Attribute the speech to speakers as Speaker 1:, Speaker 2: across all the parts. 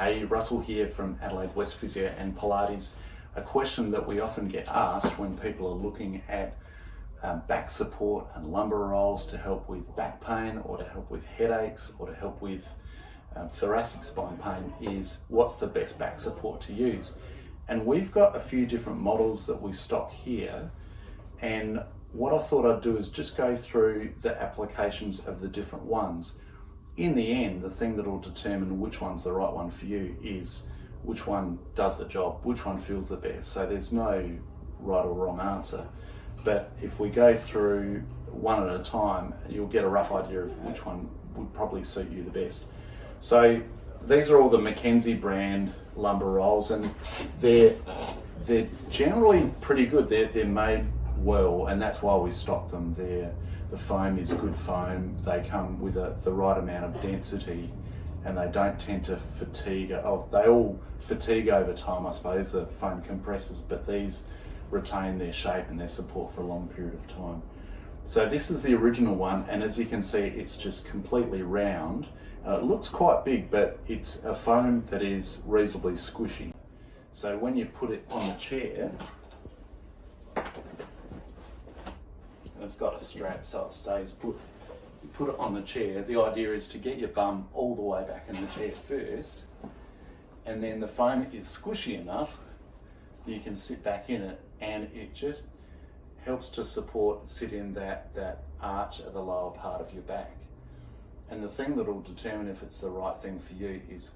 Speaker 1: Hey, Russell here from Adelaide West Physio and Pilates. A question that we often get asked when people are looking at back support and lumbar rolls to help with back pain or to help with headaches or to help with thoracic spine pain is, what's the best back support to use? And we've got a few different models that we stock here, and what I thought I'd do is just go through the applications of the different ones. In the end, the thing that will determine which one's the right one for you is which one does the job, which one feels the best. So there's no right or wrong answer. But if we go through one at a time, you'll get a rough idea of which one would probably suit you the best. So these are all the McKenzie brand lumbar rolls, and they're generally pretty good. They're made well, and that's why we stock them. The foam is good foam. They come with the right amount of density, and they don't tend to fatigue. They all fatigue over time, I suppose, the foam compressors, but these retain their shape and their support for a long period of time. So this is the original one, and as you can see, it's just completely round. It looks quite big, but it's a foam that is reasonably squishy. So when you put it on the chair, and it's got a strap so it stays put. You put it on the chair. The idea is to get your bum all the way back in the chair first, and then the foam is squishy enough that you can sit back in it, and it just helps to sit in that arch at the lower part of your back. And the thing that will determine if it's the right thing for you is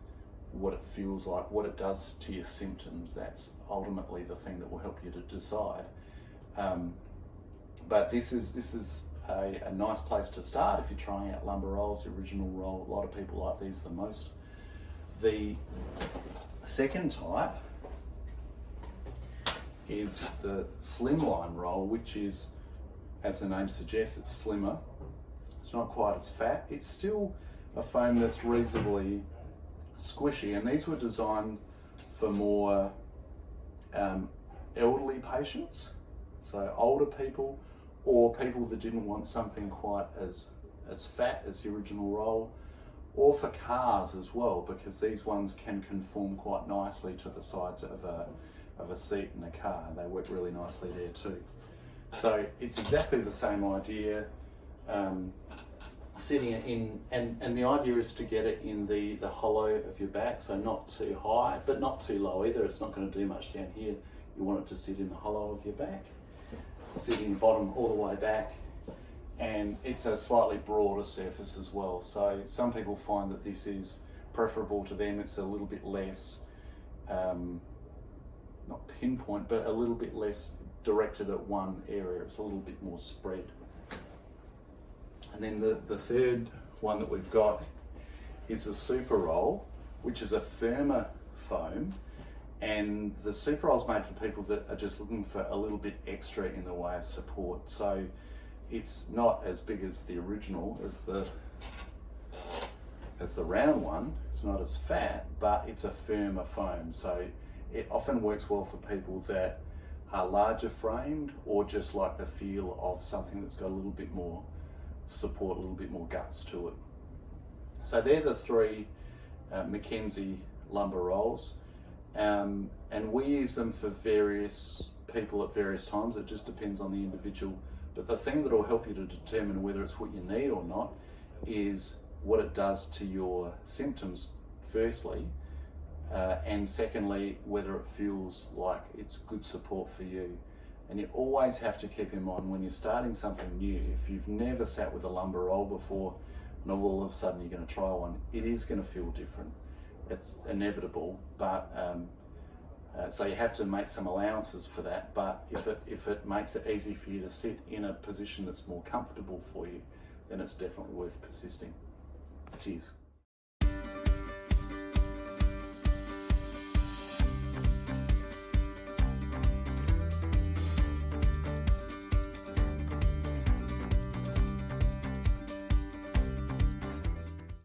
Speaker 1: what it feels like, what it does to your symptoms. That's ultimately the thing that will help you to decide. But this is a nice place to start if you're trying out lumbar rolls, the original roll. A lot of people like these the most. The second type is the Slimline Roll, which is, as the name suggests, it's slimmer. It's not quite as fat. It's still a foam that's reasonably squishy, and these were designed for more elderly patients, so older people, or people that didn't want something quite as fat as the original roll, or for cars as well, because these ones can conform quite nicely to the sides of a seat in a car. They work really nicely there too. So it's exactly the same idea, sitting it in, and the idea is to get it in the hollow of your back, so not too high, but not too low either. It's not going to do much down here. You want it to sit in the hollow of your back, sitting bottom all the way back, and it's a slightly broader surface as well. So some people find that this is preferable to them. It's a little bit less, not pinpoint, but a little bit less directed at one area. It's a little bit more spread. And then the third one that we've got is the Super Roll, which is a firmer foam. And the Super Roll is made for people that are just looking for a little bit extra in the way of support. So it's not as big as the original, as the round one. It's not as fat, but it's a firmer foam. So it often works well for people that are larger framed or just like the feel of something that's got a little bit more support, a little bit more guts to it. So they're the three McKenzie lumbar rolls. And we use them for various people at various times. It just depends on the individual. But the thing that will help you to determine whether it's what you need or not is what it does to your symptoms, firstly, and secondly, whether it feels like it's good support for you. And you always have to keep in mind when you're starting something new, if you've never sat with a lumbar roll before and all of a sudden you're going to try one, it is going to feel different. It's inevitable, but so you have to make some allowances for that. But if it makes it easy for you to sit in a position that's more comfortable for you, then it's definitely worth persisting. Cheers.